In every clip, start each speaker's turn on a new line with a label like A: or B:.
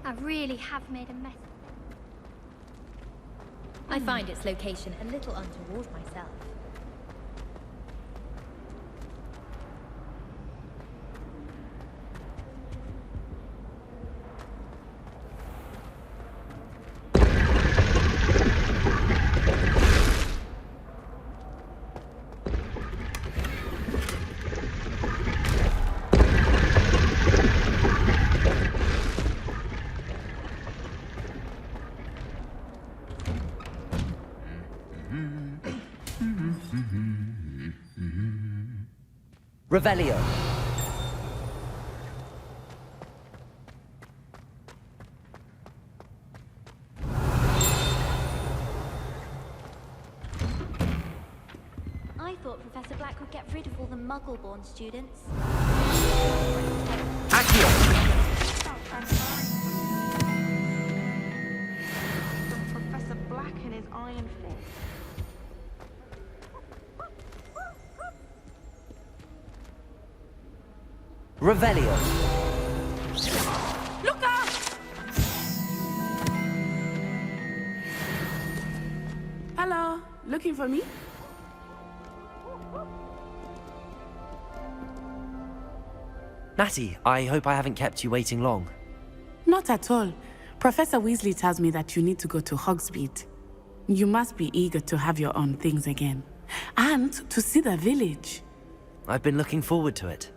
A: I really have made a mess.
B: I find its location a little untoward myself.
C: Revelio.
A: I thought Professor Black would get rid of all the Muggle-born students.
C: Accio.
D: Professor Black and his iron fist.
C: Revelio.
D: Look out! Hello, looking for me?
C: Natty, I hope I haven't kept you waiting long.
E: Not at all. Professor Weasley tells me that you need to go to Hogsmeade. You must be eager to have your own things again. And to see the village.
C: I've been looking forward to it.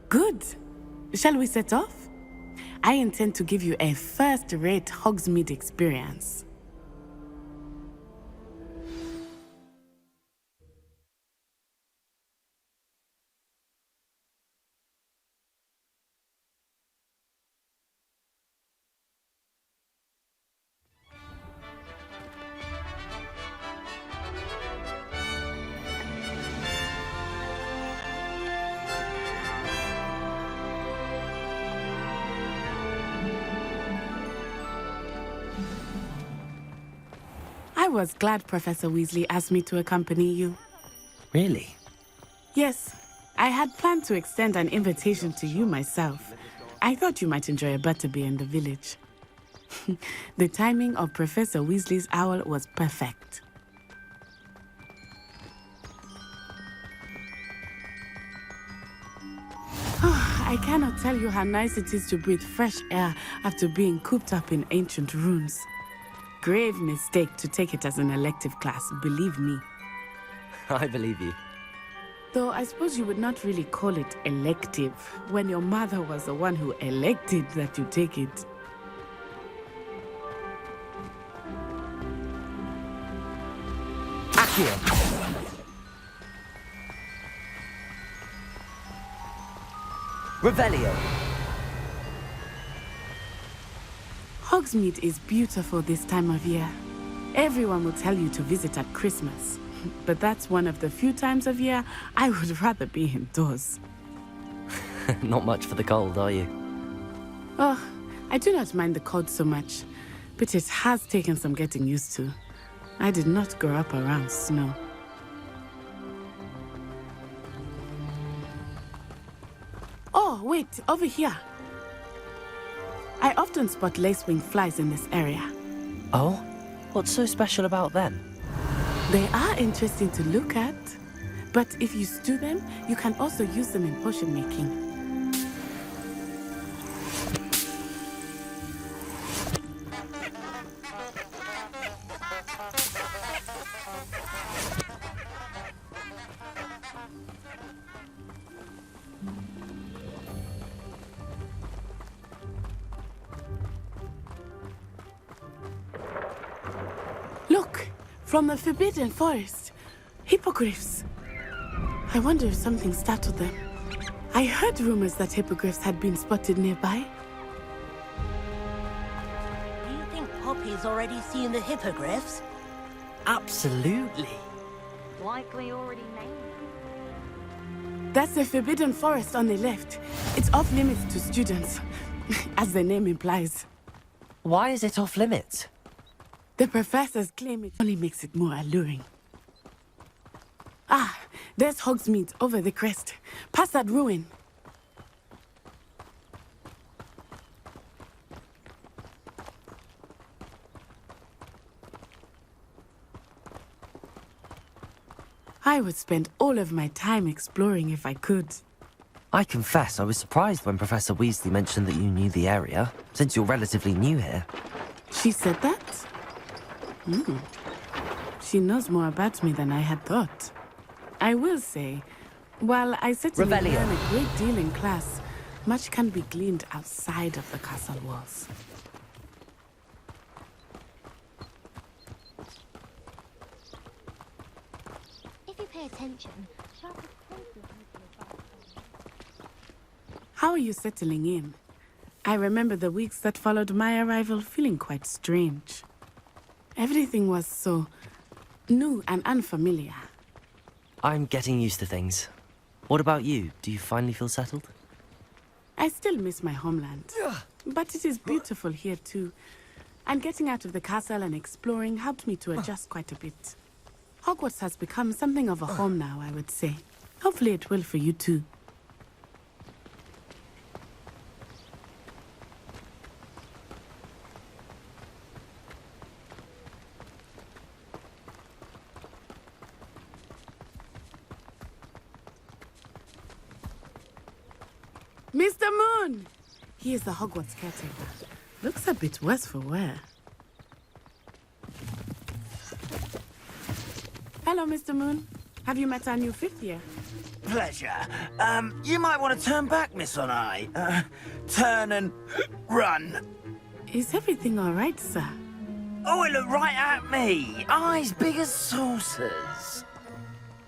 E: Good. Shall we set off? I intend to give you a first-rate Hogsmeade experience. I was glad Professor Weasley asked me to accompany you.
C: Really?
E: Yes, I had planned to extend an invitation to you myself. I thought you might enjoy a butterbeer in the village. The timing of Professor Weasley's owl was perfect. I cannot tell you how nice it is to breathe fresh air after being cooped up in ancient rooms. Grave mistake to take it as an elective class, believe me.
C: I believe you.
E: Though I suppose you would not really call it elective when your mother was the one who elected that you take it.
C: Accio. Revelio.
E: Hogsmeade is beautiful this time of year. Everyone will tell you to visit at Christmas. But that's one of the few times of year I would rather be indoors.
C: Not much for the cold, are you?
E: Oh, I do not mind the cold so much, but it has taken some getting used to. I did not grow up around snow. Oh, wait, over here. I often spot lacewing flies in this area.
C: Oh? What's so special about them?
E: They are interesting to look at, but if you stew them, you can also use them in potion making. Look, from the Forbidden Forest. Hippogriffs. I wonder if something startled them. I heard rumors that hippogriffs had been spotted nearby.
F: Do you think Poppy's already seen the hippogriffs?
C: Absolutely.
D: Likely already named.
E: That's the Forbidden Forest on the left. It's off limits to students, as the name implies.
C: Why is it off limits?
E: The professors claim it only makes it more alluring. Ah, there's Hogsmeade over the crest. Past that ruin. I would spend all of my time exploring if I could.
C: I confess I was surprised when Professor Weasley mentioned that you knew the area, since you're relatively new here.
E: She said that? She knows more about me than I had thought. I will say, while I certainly learn a great deal in class, much can be gleaned outside of the castle walls.
B: If you pay attention, sharp pencils.
E: How are you settling in? I remember the weeks that followed my arrival feeling quite strange. Everything was so new and unfamiliar.
C: I'm getting used to things. What about you? Do you finally feel settled?
E: I still miss my homeland, but it is beautiful here too. And getting out of the castle and exploring helped me to adjust quite a bit. Hogwarts has become something of a home now, I would say. Hopefully it will for you too. Mr. Moon! He is the Hogwarts caretaker. Looks a bit worse for wear. Hello, Mr. Moon. Have you met our new fifth year?
G: Pleasure. You might want to turn back, Miss On Eye. Turn and run.
E: Is everything all right, sir?
G: Oh, it looked right at me. Eyes big as saucers.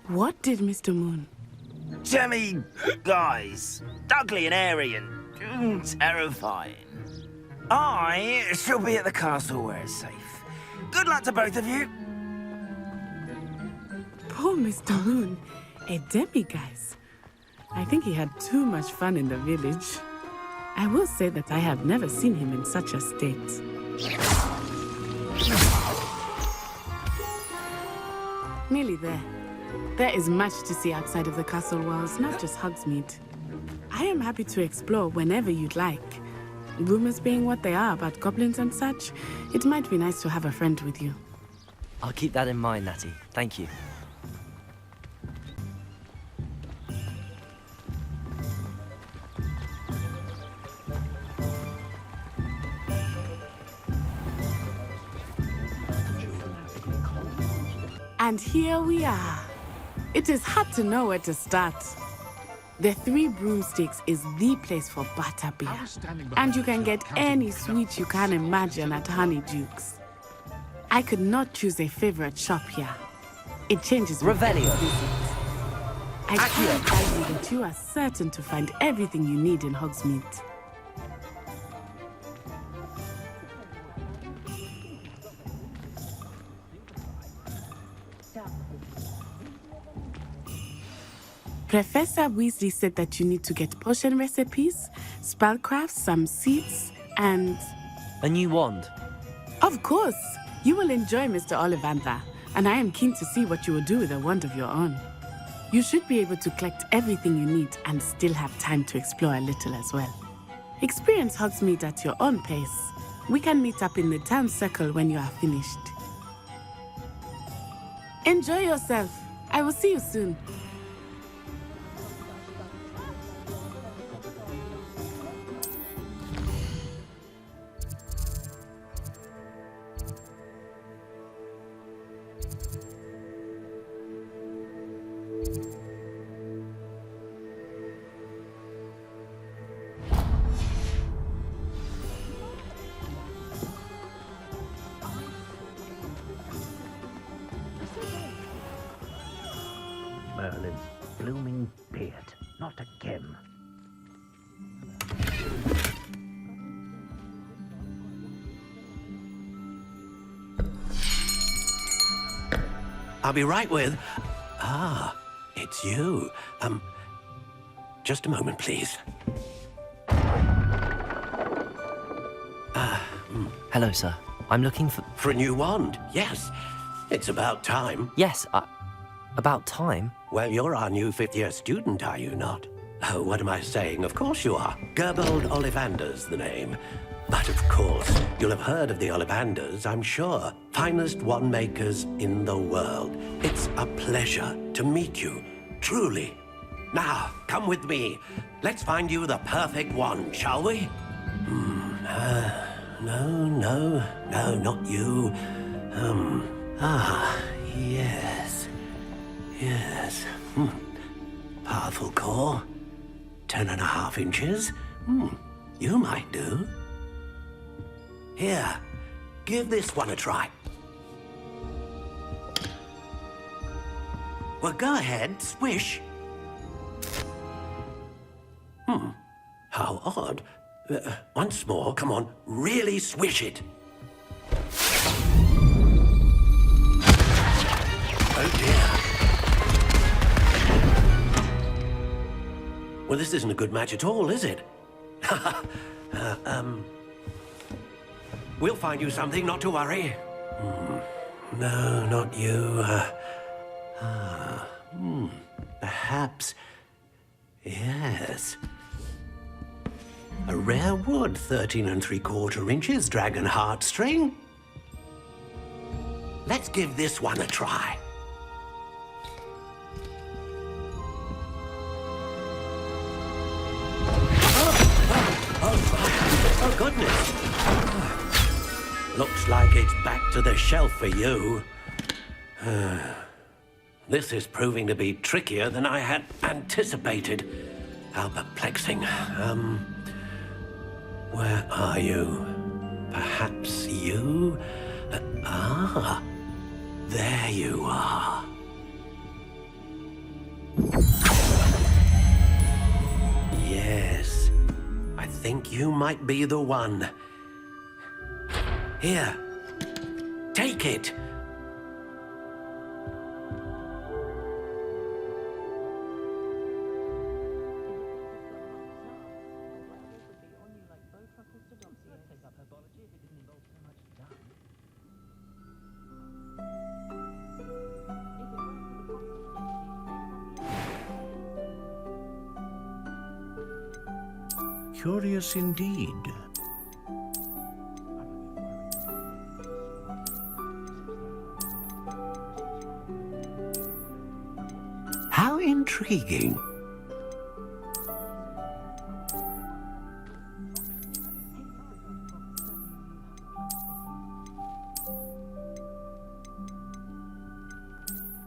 E: What did Mr. Moon?
G: Jemmy guys. Ugly and airy and terrifying. I shall be at the castle where it's safe. Good luck to both of you.
E: Poor Mr. Moon. A demi-guise. I think he had too much fun in the village. I will say that I have never seen him in such a state. Nearly there. There is much to see outside of the castle walls, not just Hogsmeade. I am happy to explore whenever you'd like. Rumors being what they are about goblins and such, it might be nice to have a friend with you.
C: I'll keep that in mind, Natty. Thank you.
E: And here we are. It is hard to know where to start. The Three Broomsticks is the place for butterbeer. And you can get any sweet you can imagine at Honeydukes. I could not choose a favorite shop here. It changes with every
C: Revelio.
E: visit. I can't argue that you are certain to find everything you need in Hogsmeade. Professor Weasley said that you need to get potion recipes, spellcrafts, some seeds, and...
C: A new wand.
E: Of course! You will enjoy Mr. Ollivander, and I am keen to see what you will do with a wand of your own. You should be able to collect everything you need and still have time to explore a little as well. Experience Hogsmeade at your own pace. We can meet up in the town circle when you are finished. Enjoy yourself. I will see you soon.
H: Merlin's blooming beard, not again.
I: I'll be right with... Ah, it's you. Just a moment, please.
C: Hello, sir. I'm looking for...
I: For a new wand, yes. It's about time.
C: Yes, about time?
I: Well, you're our new fifth-year student, are you not? Oh, what am I saying? Of course you are. Gerbold Ollivander's the name. But of course, you'll have heard of the Ollivanders, I'm sure. Finest wand makers in the world. It's a pleasure to meet you, truly. Now, come with me. Let's find you the perfect wand, shall we? No, not you. Yes. Powerful core. 10.5 inches. You might do. Here, give this one a try. Well, go ahead, swish. How odd. Once more, come on, really swish it. Oh dear. Well, this isn't a good match at all, is it? We'll find you something, not to worry. No, not you. Perhaps. Yes. A rare wood, 13 3/4 inches, dragon heartstring. Let's give this one a try. Oh, goodness. Looks like it's back to the shelf for you. This is proving to be trickier than I had anticipated. How perplexing. Where are you? Perhaps you? There you are. Yes, I think you might be the one. Here, take it.
H: Curious indeed. How intriguing.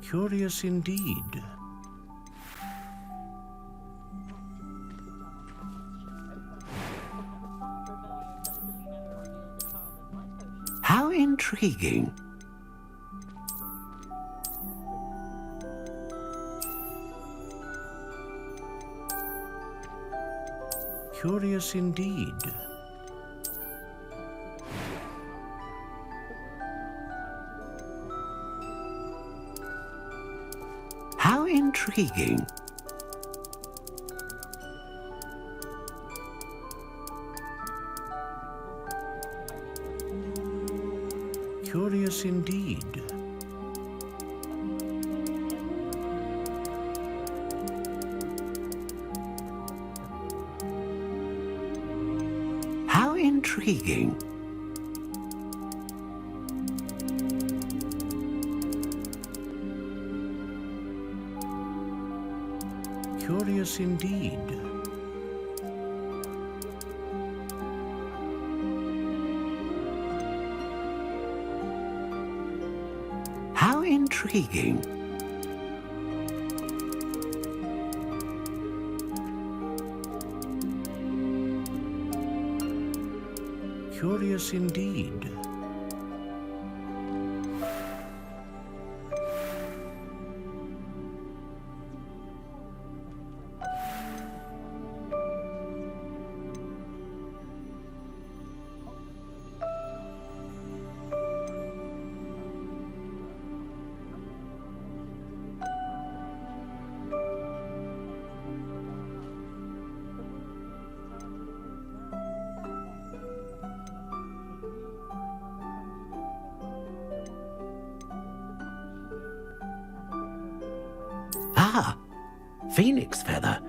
H: Curious indeed. How intriguing. Curious indeed. How intriguing. Curious indeed. How intriguing. Curious indeed. How intriguing. Curious indeed. Ah, phoenix feather.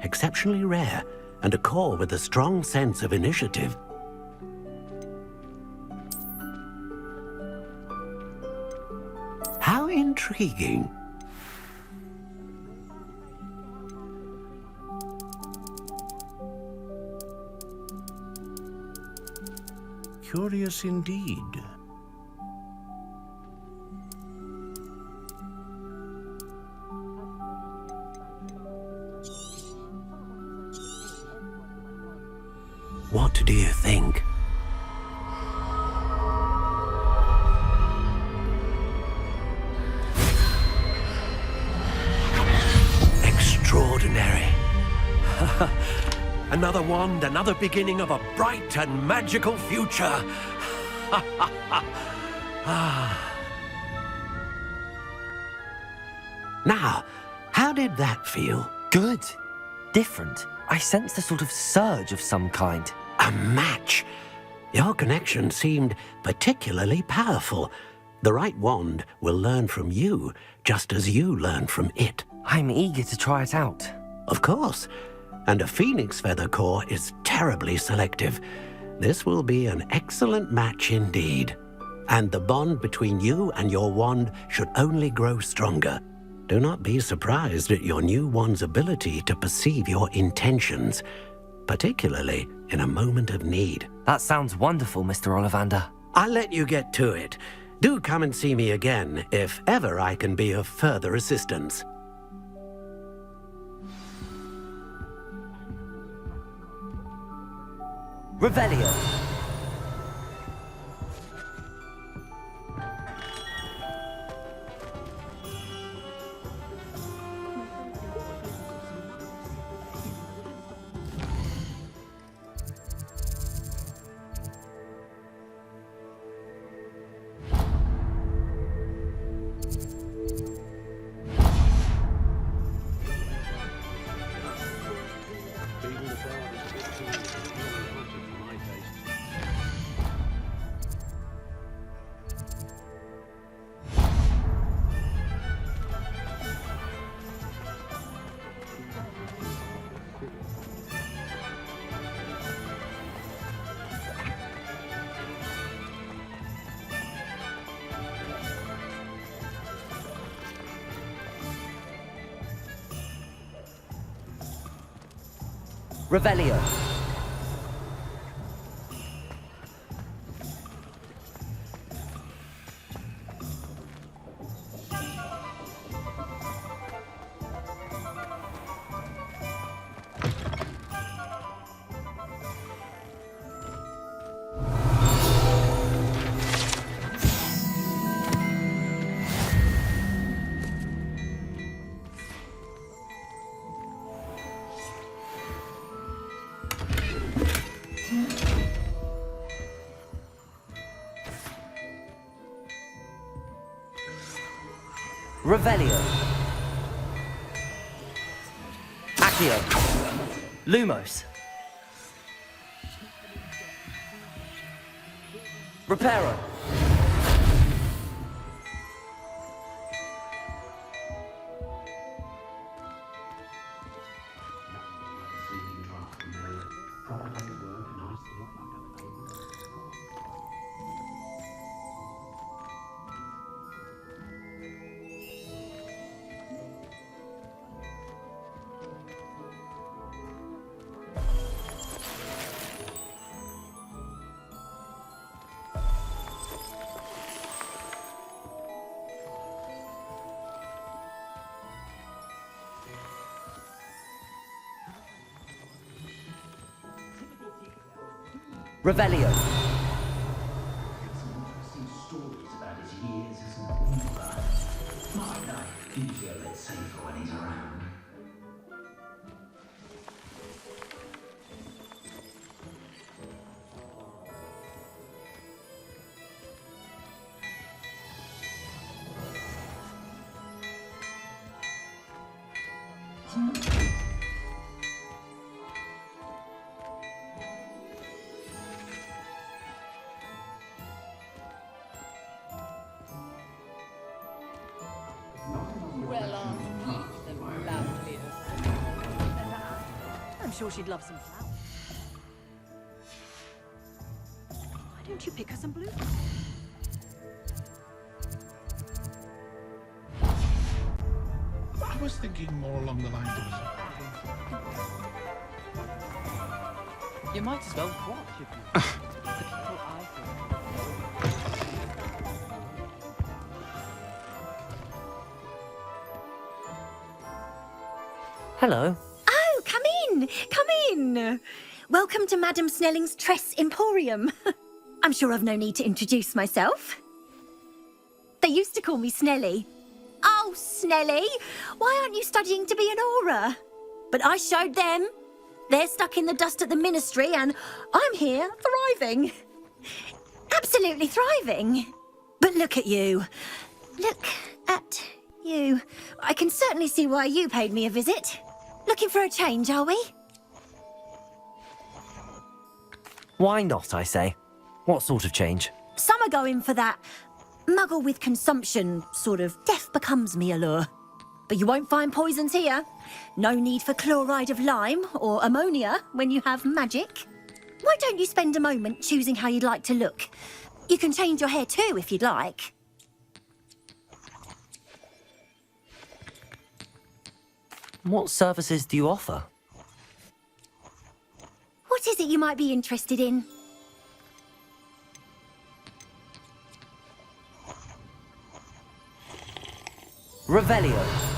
H: Exceptionally rare, and a core with a strong sense of initiative. intriguing. Curious indeed.
I: What do you think? Extraordinary. Another wand, another beginning of a bright and magical future. Now, how did that feel?
C: Good. Different. I sensed a sort of surge of some kind.
I: A match. Your connection seemed particularly powerful. The right wand will learn from you, just as you learn from it.
C: I'm eager to try it out.
I: Of course. And a phoenix feather core is terribly selective. This will be an excellent match indeed. And the bond between you and your wand should only grow stronger. Do not be surprised at your new wand's ability to perceive your intentions, particularly in a moment of need.
C: That sounds wonderful, Mr. Ollivander.
I: I'll let you get to it. Do come and see me again if ever I can be of further assistance.
C: Revelio. Revelio. Revelio. Accio. Lumos. Reparo. Revelio.
F: I'm sure she'd love some flowers. Why don't you pick her some blueberries?
H: thinking more along the lines of...
J: You might as well watch if you... The people I
C: Hello.
K: Oh, come in! Come in! Welcome to Madame Snelling's Tress Emporium. I'm sure I've no need to introduce myself. They used to call me Snelly. Oh, Snelly, why aren't you studying to be an aura? But I showed them. They're stuck in the dust at the ministry and I'm here thriving. Absolutely thriving. But look at you. Look at you. I can certainly see why you paid me a visit. Looking for a change, are we?
C: Why not, I say? What sort of change?
K: Some are going for that muggle with consumption, sort of death becomes me allure. But you won't find poisons here. No need for chloride of lime or ammonia when you have magic. Why don't you spend a moment choosing how you'd like to look? You can change your hair too if you'd like.
C: What services do you offer?
K: What is it you might be interested in?
C: Revelio.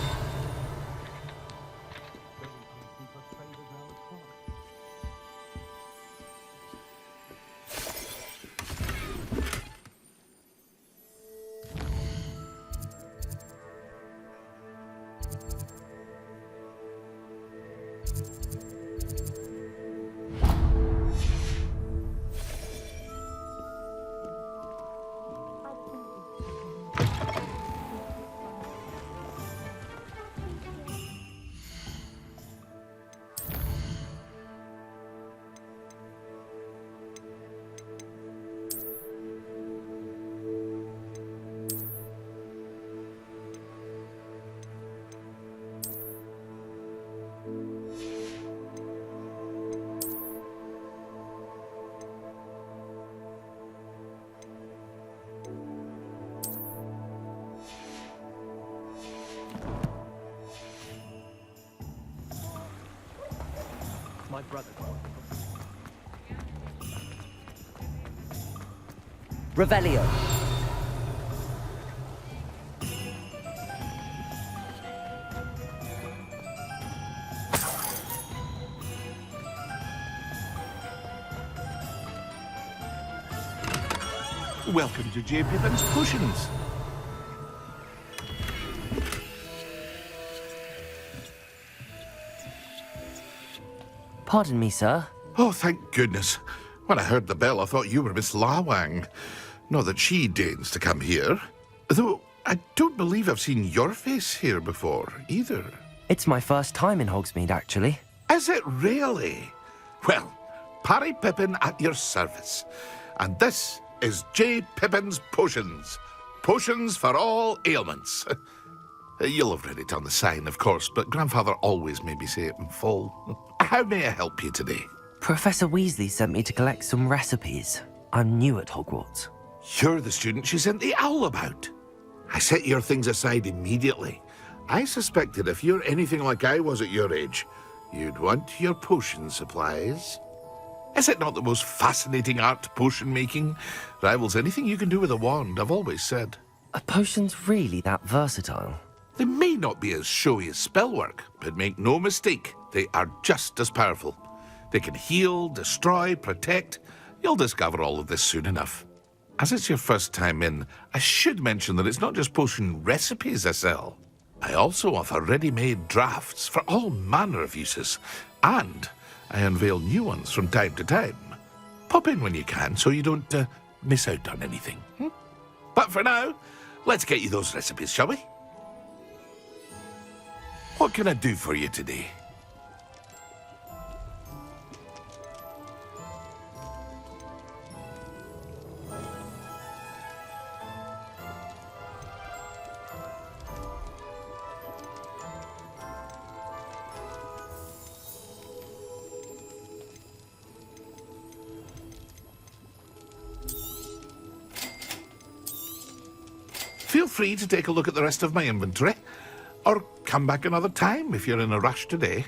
J: My brother.
C: Revelio.
H: Welcome to J. Pippin's Potions.
C: Pardon me, sir.
H: Oh, thank goodness. When I heard the bell, I thought you were Miss Lawang. Not that she deigns to come here. Though I don't believe I've seen your face here before, either.
C: It's my first time in Hogsmeade, actually.
H: Is it really? Well, Parry Pippin at your service. And this is J. Pippin's Potions. Potions for all ailments. You'll have read it on the sign, of course, but Grandfather always made me say it in full. How may I help you today?
C: Professor Weasley sent me to collect some recipes. I'm new at Hogwarts.
H: You're the student she sent the owl about. I set your things aside immediately. I suspected if you're anything like I was at your age, you'd want your potion supplies. Is it not the most fascinating art, potion making? Rivals anything you can do with a wand, I've always said.
C: Are potions really that versatile?
H: They may not be as showy as spellwork, but make no mistake, they are just as powerful. They can heal, destroy, protect. You'll discover all of this soon enough. As it's your first time in, I should mention that it's not just potion recipes I sell. I also offer ready-made drafts for all manner of uses, and I unveil new ones from time to time. Pop in when you can so you don't miss out on anything. But for now, let's get you those recipes, shall we? What can I do for you today? Feel free to take a look at the rest of my inventory. Or come back another time if you're in a rush today.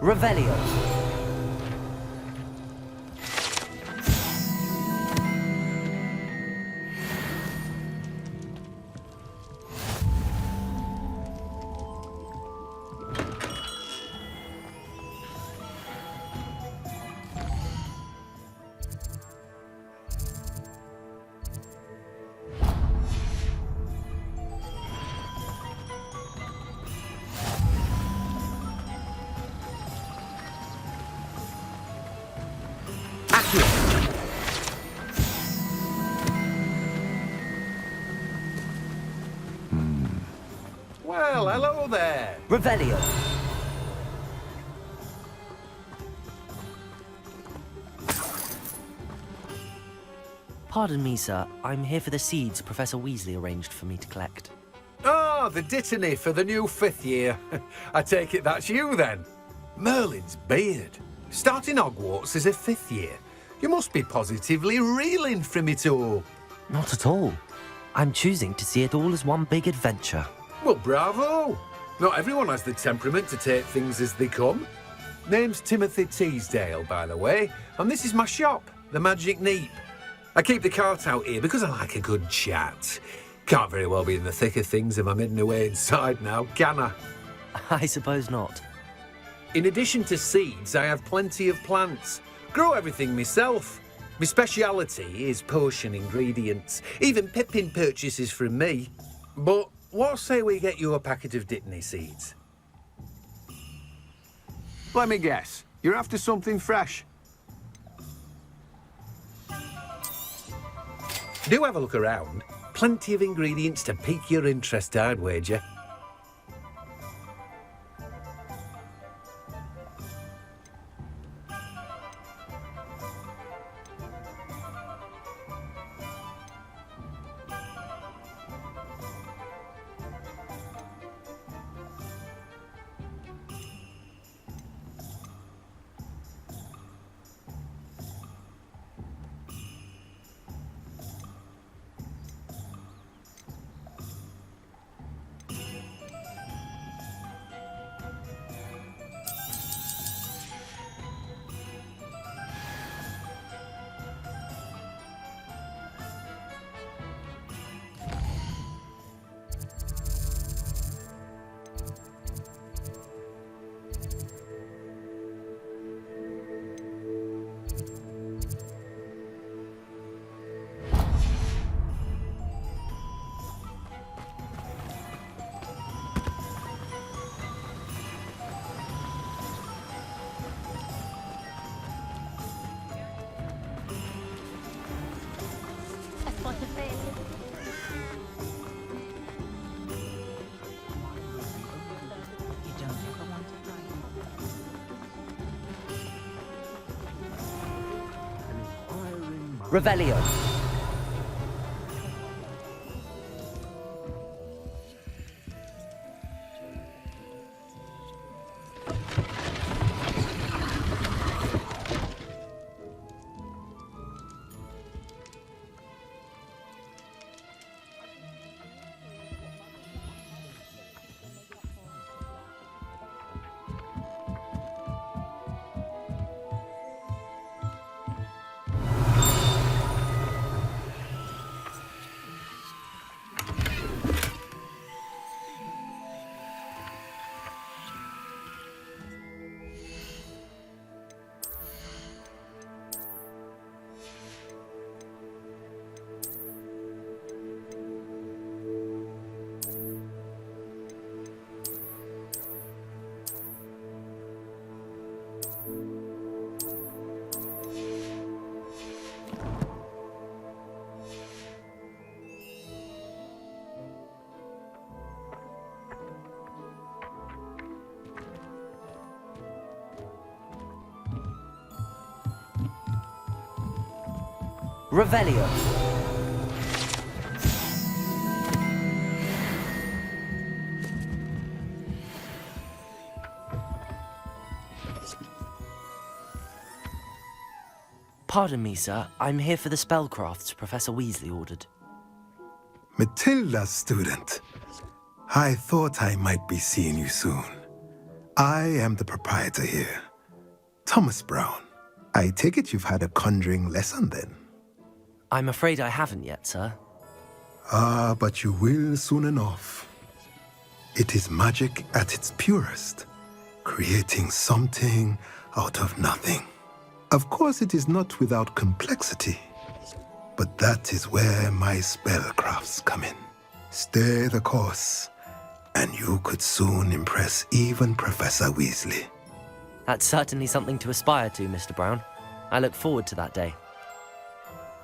C: Revelio.
L: Well, hello there.
C: Revelio. Pardon me, sir. I'm here for the seeds Professor Weasley arranged for me to collect.
L: Ah, the dittany for the new 5th year. I take it that's you, then. Merlin's beard. Starting Hogwarts as a 5th year. You must be positively reeling from it all.
C: Not at all. I'm choosing to see it all as one big adventure.
L: Well, bravo. Not everyone has the temperament to take things as they come. Name's Timothy Teasdale, by the way, and this is my shop, the Magic Neep. I keep the cart out here because I like a good chat. Can't very well be in the thick of things if I'm hidden away inside now, can I?
C: I suppose not.
L: In addition to seeds, I have plenty of plants. Grow everything myself. My speciality is potion ingredients. Even Pippin purchases from me. But what say we get you a packet of dittany seeds?
M: Let me guess. You're after something fresh.
L: Do have a look around. Plenty of ingredients to pique your interest, I'd wager.
C: Revelio. Revelio. Pardon me, sir. I'm here for the spellcrafts Professor Weasley ordered.
N: Matilda's student. I thought I might be seeing you soon. I am the proprietor here, Thomas Brown. I take it you've had a conjuring lesson then?
C: I'm afraid I haven't yet, sir.
N: Ah, but you will soon enough. It is magic at its purest, creating something out of nothing. Of course, it is not without complexity, but that is where my spellcrafts come in. Stay the course, and you could soon impress even Professor Weasley.
C: That's certainly something to aspire to, Mr. Brown. I look forward to that day.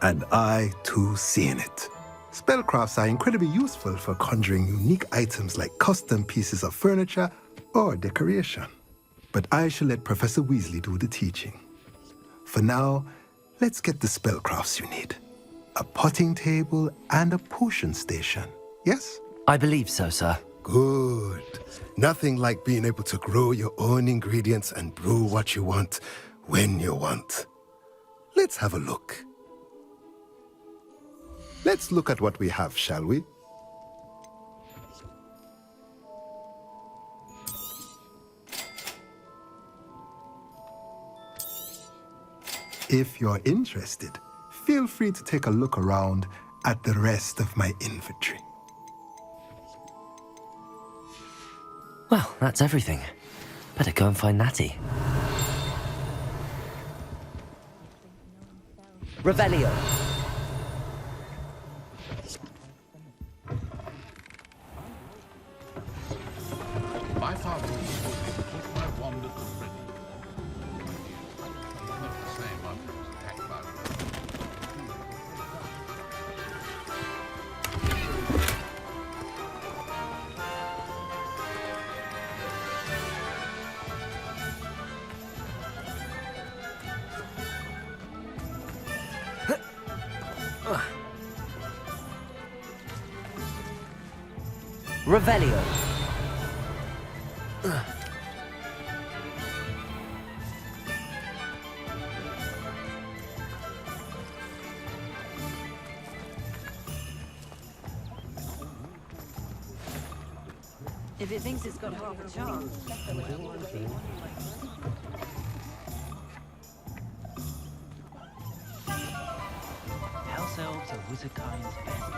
N: And I, too, seeing it. Spellcrafts are incredibly useful for conjuring unique items like custom pieces of furniture or decoration. But I shall let Professor Weasley do the teaching. For now, let's get the spellcrafts you need. A potting table and a potion station, yes?
C: I believe so, sir.
N: Good. Nothing like being able to grow your own ingredients and brew what you want, when you want. Let's have a look. Let's look at what we have, shall we? If you're interested, feel free to take a look around at the rest of my inventory.
C: Well, that's everything. Better go and find Natty. Revelio.
H: My father told me to put my wand at the ready. Not the same after it was attacked by
C: Revelio.
D: If it thinks it's got half a chance.
J: House elves are wizardkind's best.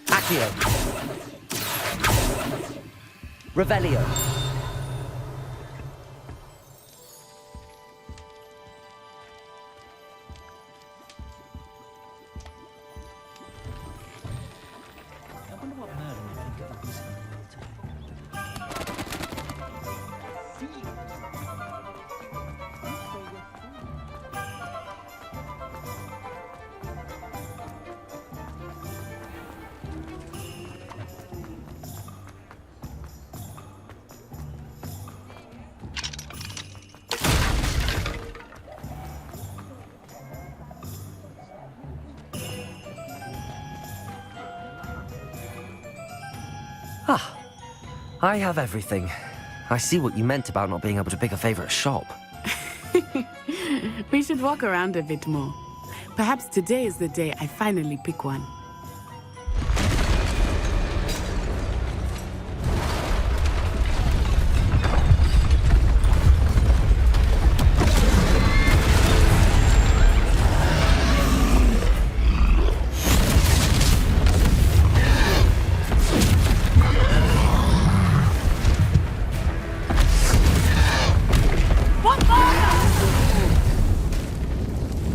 C: Accio. Revelio. Ah, I have everything. I see what you meant about not being able to pick a favorite shop.
E: We should walk around a bit more. Perhaps today is the day I finally pick one.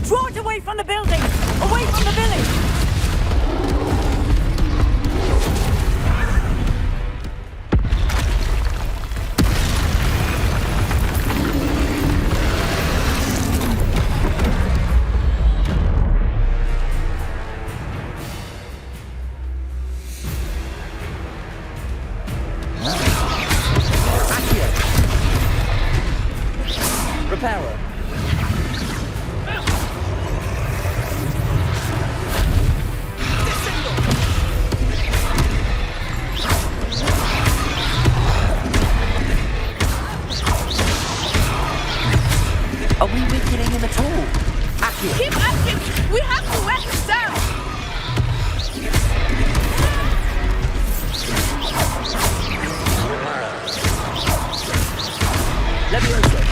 F: Draw it away from the building! Away from the village!
C: Reparo. Are we weakening him at all? Accio.
E: Keep at him! We have to wear him down!
C: Levioso.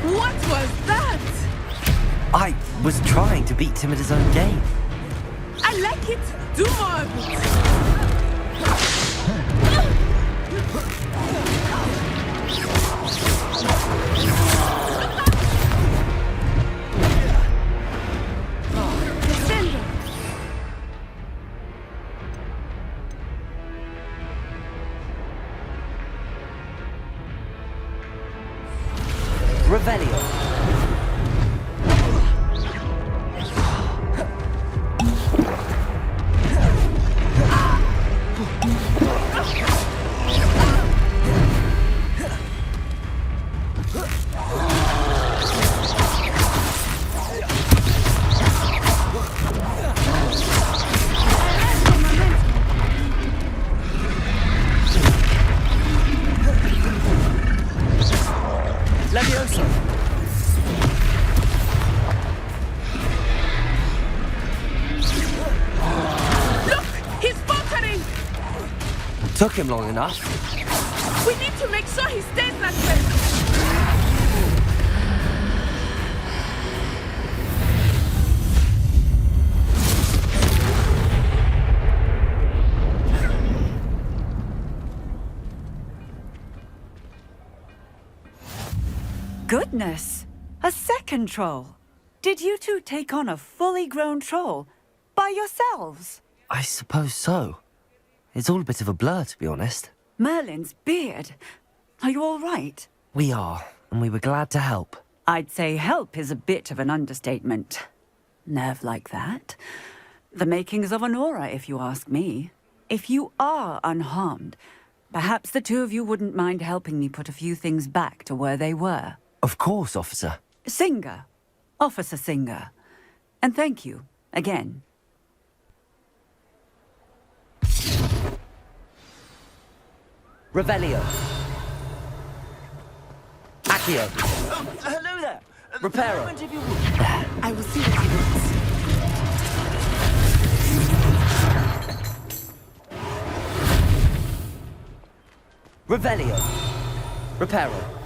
E: What was that?
C: I was trying to beat him at his own game.
E: I like it. Do more of it.
C: Revelio. Levioso.
E: Look! He's faltering!
C: Took him long enough.
E: We need to make sure he stays that way.
D: Goodness! A second troll. Did you two take on a fully grown troll by yourselves?
C: I suppose so. It's all a bit of a blur, to be honest.
D: Merlin's beard. Are you all right?
C: We are, and we were glad to help.
D: I'd say help is a bit of an understatement. Nerve like that. The makings of an aura, if you ask me. If you are unharmed, perhaps the two of you wouldn't mind helping me put a few things back to where they were.
C: Of course, officer.
D: Singer. Officer Singer. And thank you, again.
C: Revelio. Accio.
G: Hello there.
C: Reparo.
G: Moment, if you would.
E: I will see what he wants.
C: Revelio. Reparo.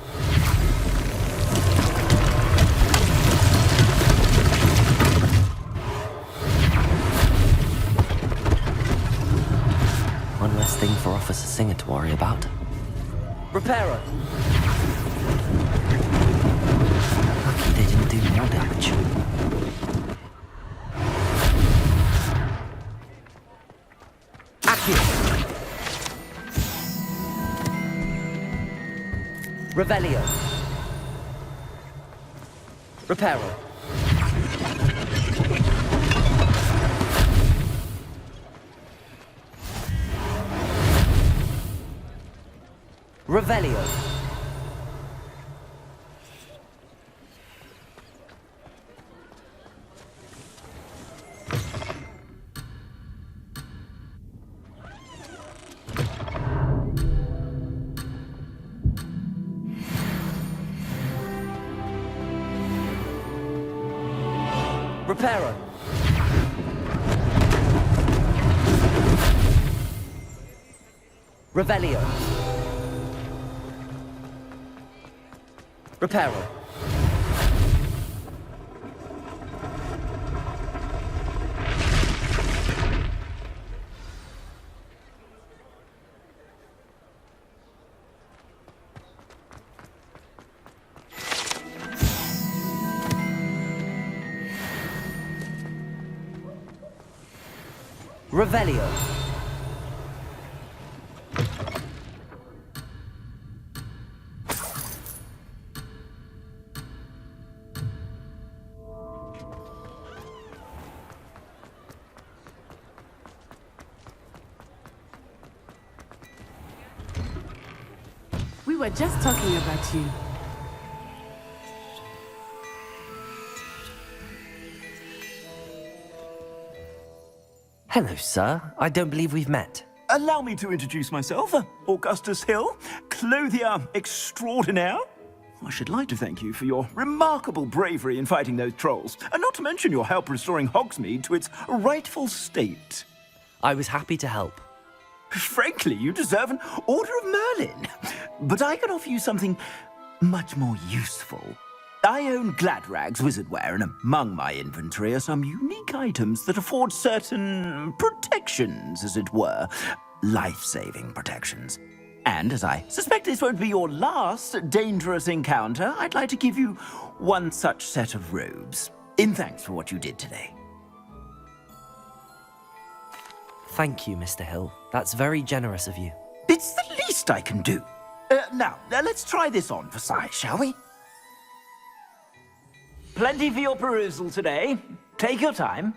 C: One less thing for Officer Singer to worry about. Reparo. Lucky they didn't do more damage. Accio. Revelio. Reparo. Revelio. Reparo. Revelio. Reparo. Revelio.
E: We were just talking about you.
C: Hello, sir. I don't believe we've met.
G: Allow me to introduce myself, Augustus Hill, clothier extraordinaire. I should like to thank you for your remarkable bravery in fighting those trolls, and not to mention your help restoring Hogsmeade to its rightful state.
C: I was happy to help.
G: Frankly, you deserve an Order of Merlin. But I can offer you something much more useful. I own Gladrag's wizardware, and among my inventory are some unique items that afford certain protections, as it were. Life-saving protections. And as I suspect this won't be your last dangerous encounter, I'd like to give you one such set of robes, in thanks for what you did today.
C: Thank you, Mr. Hill. That's very generous of you.
G: It's the least I can do. Now, let's try this on for size, shall we? Plenty for your perusal today. Take your time.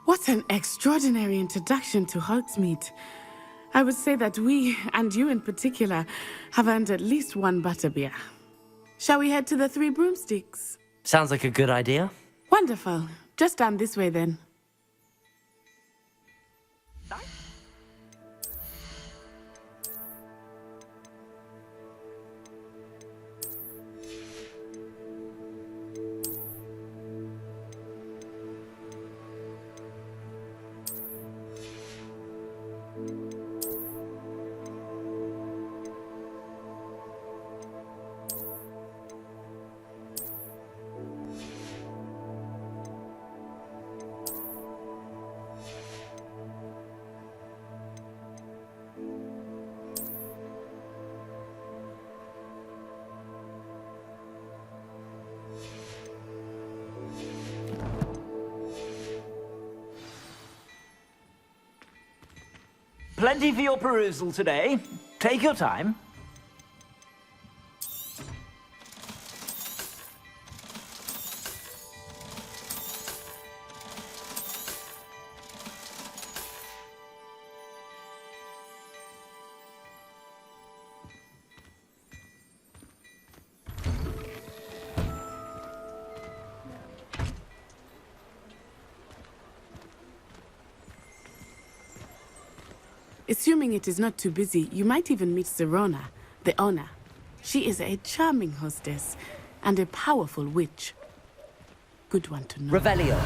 E: What an extraordinary introduction to Hogsmeade. I would say that we, and you in particular, have earned at least one butterbeer. Shall we head to the Three Broomsticks?
C: Sounds like a good idea.
E: Wonderful. Just down this way then.
G: Plenty for your perusal today. Take your time.
E: Assuming it is not too busy, you might even meet Serona, the owner. She is a charming hostess and a powerful witch. Good one to know.
C: Revelio.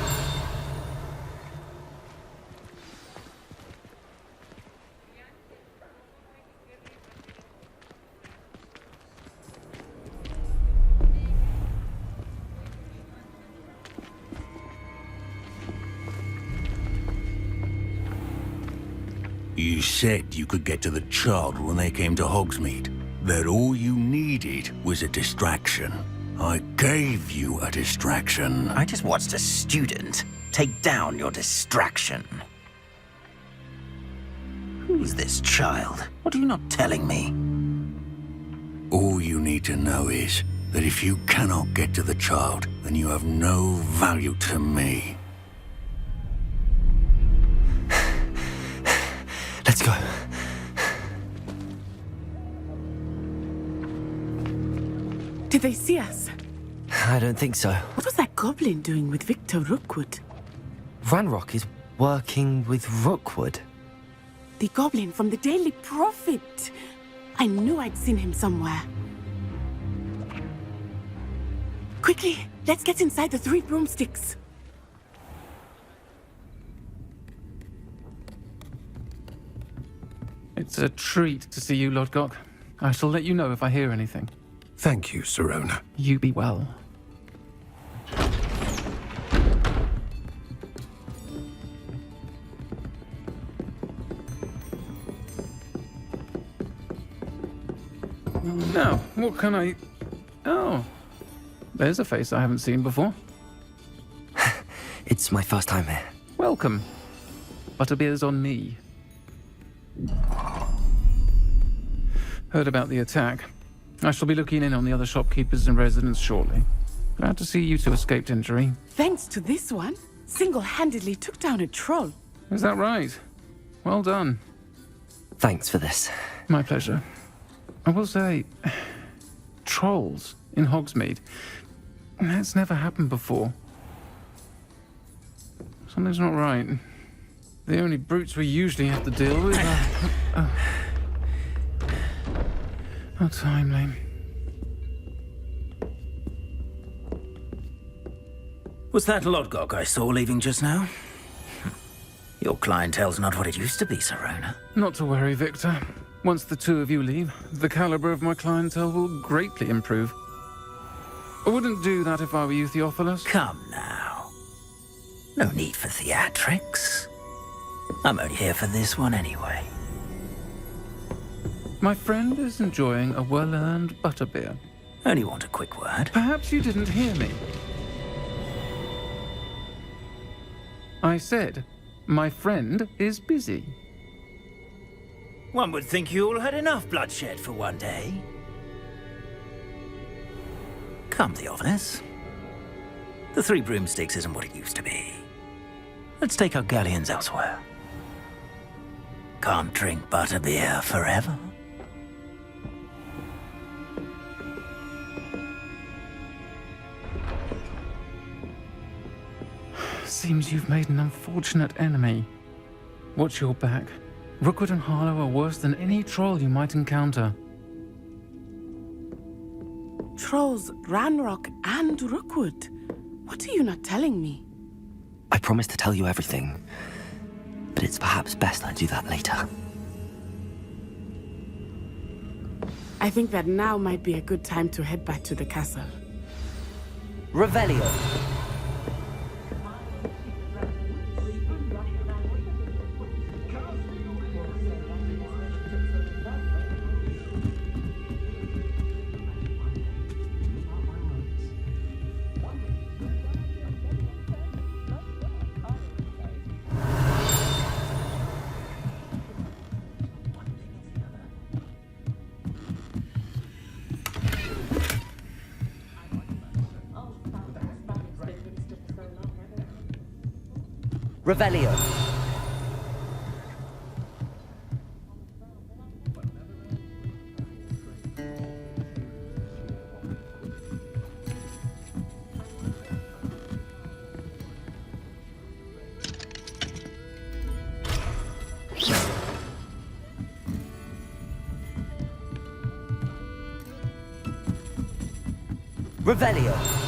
O: You said you could get to the child when they came to Hogsmeade. That all you needed was a distraction. I gave you a distraction.
G: I just watched a student take down your distraction. Who's this child? What are you not telling me?
O: All you need to know is that if you cannot get to the child, then you have no value to me.
C: Let's go.
E: Did they see us?
C: I don't think so.
E: What was that goblin doing with Victor Rookwood?
C: Ranrock is working with Rookwood.
E: The goblin from the Daily Prophet. I knew I'd seen him somewhere. Quickly, let's get inside the 3 broomsticks.
P: It's a treat to see you, Lodgok. I shall let you know if I hear anything.
L: Thank you, Sirona.
P: You be well. Now, what can I... Oh, there's a face I haven't seen before.
C: It's my first time here.
P: Welcome. Butterbeer's on me. Heard about the attack. I shall be looking in on the other shopkeepers and residents shortly. Glad to see you two escaped injury.
E: Thanks to this one, single-handedly took down a troll.
P: Is that right? Well done.
C: Thanks for this.
P: My pleasure. I will say, trolls in Hogsmeade. That's never happened before. Something's not right. The only brutes we usually have to deal with are... How timely.
G: Was that Lodgok I saw leaving just now? Your clientele's not what it used to be, Sirona.
P: Not to worry, Victor. Once the 2 of you leave, the caliber of my clientele will greatly improve. I wouldn't do that if I were you, Theophilus.
G: Come now. No need for theatrics. I'm only here for this one anyway.
P: My friend is enjoying a well-earned butterbeer.
G: Only want a quick word.
P: Perhaps you didn't hear me. I said, my friend is busy.
G: One would think you all had enough bloodshed for one day. Come, Theophilus. The 3 broomsticks isn't what it used to be. Let's take our galleons elsewhere. Can't drink butterbeer forever.
P: Seems you've made an unfortunate enemy. Watch your back. Rookwood and Harlow are worse than any troll you might encounter.
E: Trolls, Ranrock, and Rookwood. What are you not telling me?
C: I promise to tell you everything, but it's perhaps best I do that later.
E: I think that now might be a good time to head back to the castle.
C: Revelio. Revelio. Revelio.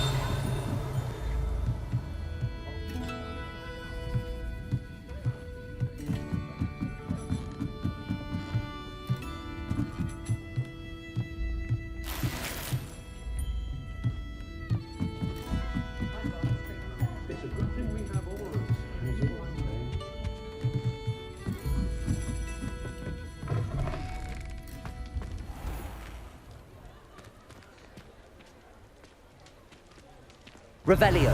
C: Revelio.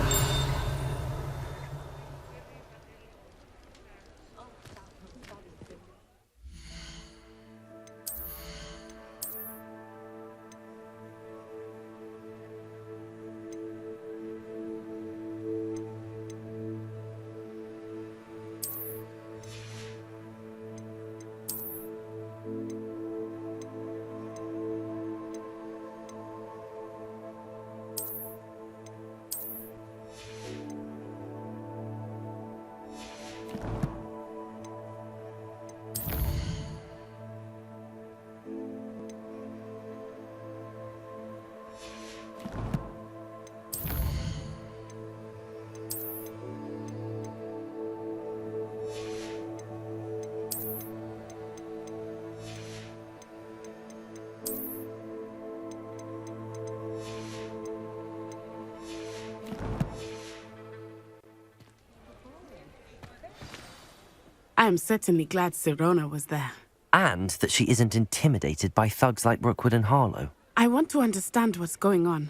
E: I am certainly glad Sirona was there.
C: And that she isn't intimidated by thugs like Rookwood and Harlow.
E: I want to understand what's going on,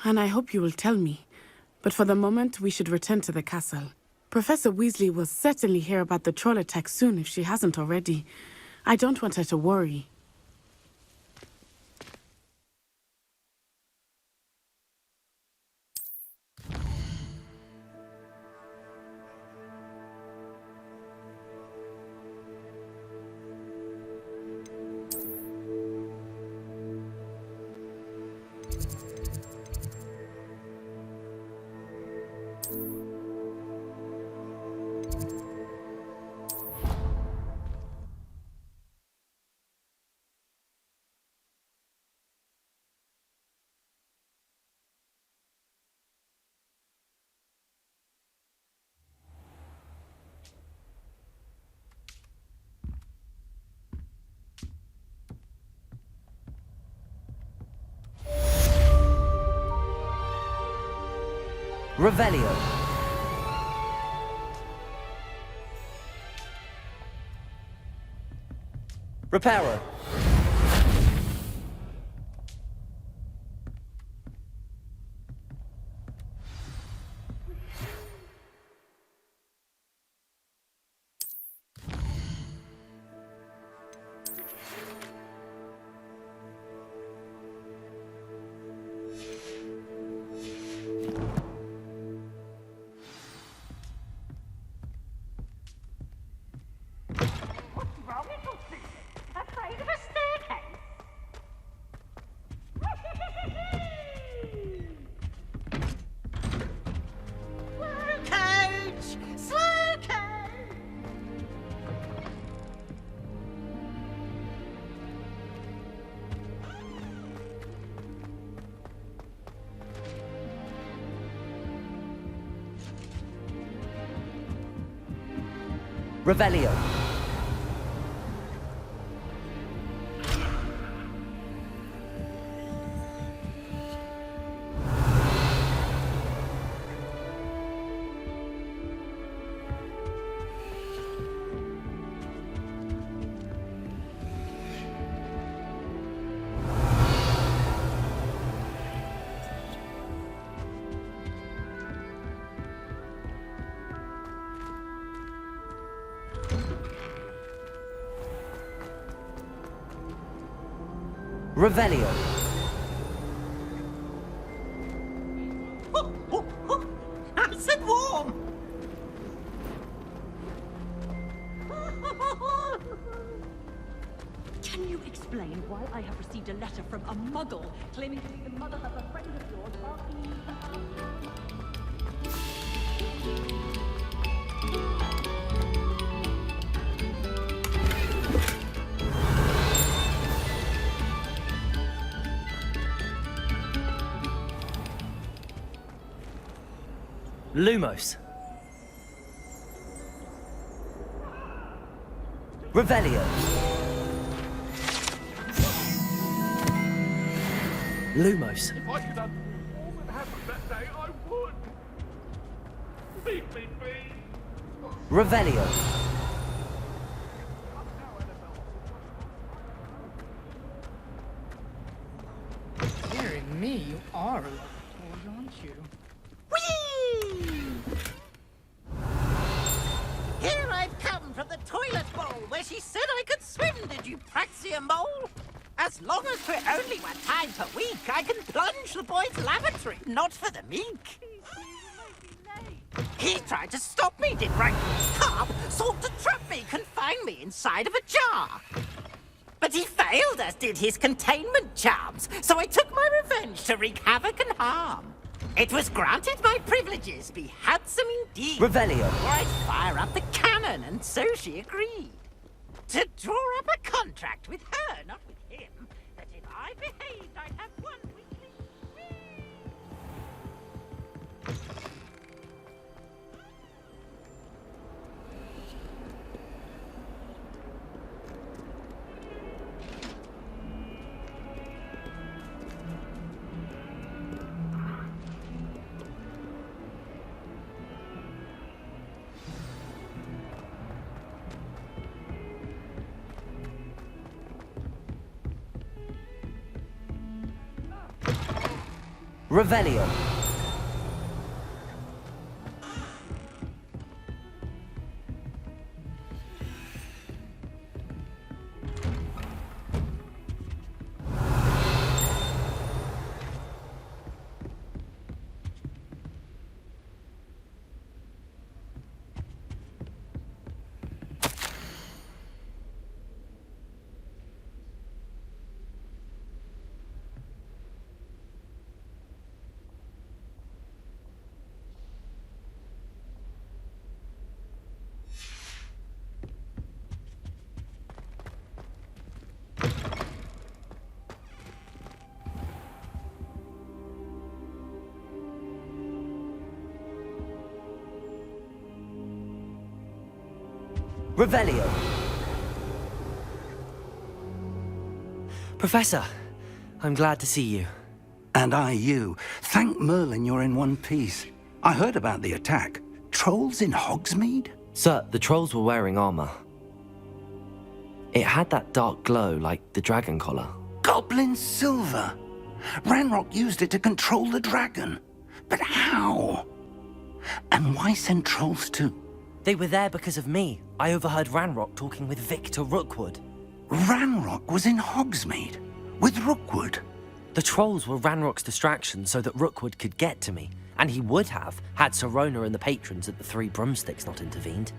E: and I hope you will tell me. But for the moment, we should return to the castle. Professor Weasley will certainly hear about the troll attack soon if she hasn't already. I don't want her to worry.
C: Revelio. Reparo. Revelio. Revelio.
F: Nice and warm!
Q: Can you explain why I have received a letter from a muggle claiming to be the mother of a friend of yours asking you for help?
C: Lumos. Revelio. Lumos.
H: If I could undo all that happened that day, I would. Leave me be.
C: Revelio.
R: Dearie me, you are a lovely toy, aren't you?
F: Will she said I could swim, did you praxia mole? As long as for only 1 time per week, I can plunge the boy's lavatory, not for the meek. He tried to stop me, did Rankle's carp, sought to trap me, confine me inside of a jar. But he failed, as did his containment charms, so I took my revenge to wreak havoc and harm. It was granted my privileges be handsome indeed.
C: Revelio.
F: Or I'd fire up the cannon, and so she agreed. To draw up a contract with her, not with him, that if I behaved, I'd have 1 weekly...
C: Revelio. Revelio. Professor, I'm glad to see you.
R: And I you. Thank Merlin you're in one piece. I heard about the attack. Trolls in Hogsmeade?
C: Sir, the trolls were wearing armor. It had that dark glow like the dragon collar.
R: Goblin silver! Ranrock used it to control the dragon. But how? And why send trolls too?
C: They were there because of me. I overheard Ranrock talking with Victor Rookwood.
R: Ranrock was in Hogsmeade? With Rookwood?
C: The trolls were Ranrock's distraction so that Rookwood could get to me. And he would have, had Sirona and the patrons at the Three Broomsticks not intervened.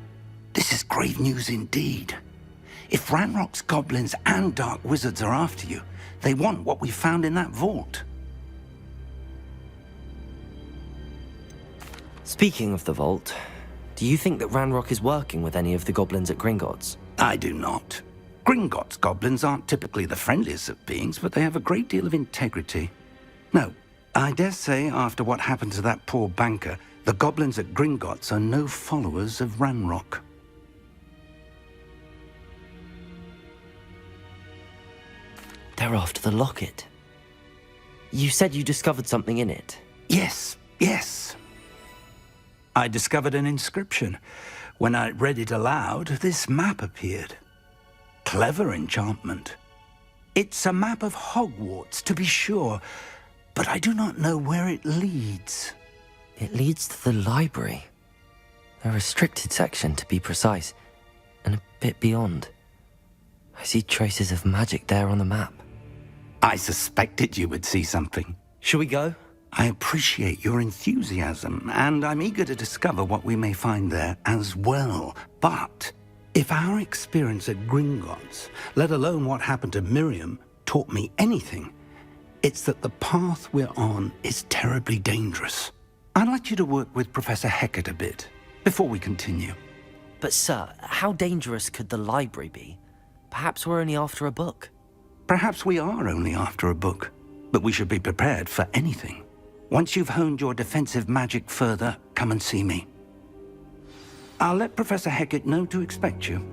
R: This is grave news indeed. If Ranrock's goblins and dark wizards are after you, they want what we found in that vault.
C: Speaking of the vault, do you think that Ranrock is working with any of the goblins at Gringotts?
R: I do not. Gringotts goblins aren't typically the friendliest of beings, but they have a great deal of integrity. No, I dare say after what happened to that poor banker, the goblins at Gringotts are no followers of Ranrock.
C: They're after the locket. You said you discovered something in it.
R: Yes, yes. I discovered an inscription. When I read it aloud, this map appeared. Clever enchantment. It's a map of Hogwarts, to be sure, but I do not know where it leads.
C: It leads to the library. A restricted section, to be precise, and a bit beyond. I see traces of magic there on the map.
R: I suspected you would see something.
C: Shall we go?
R: I appreciate your enthusiasm, and I'm eager to discover what we may find there as well. But if our experience at Gringotts, let alone what happened to Miriam, taught me anything, it's that the path we're on is terribly dangerous. I'd like you to work with Professor Hecat a bit before we continue.
C: But sir, how dangerous could the library be? Perhaps we're only after a book.
R: Perhaps we are only after a book, but we should be prepared for anything. Once you've honed your defensive magic further, come and see me. I'll let Professor Hecat know to expect you.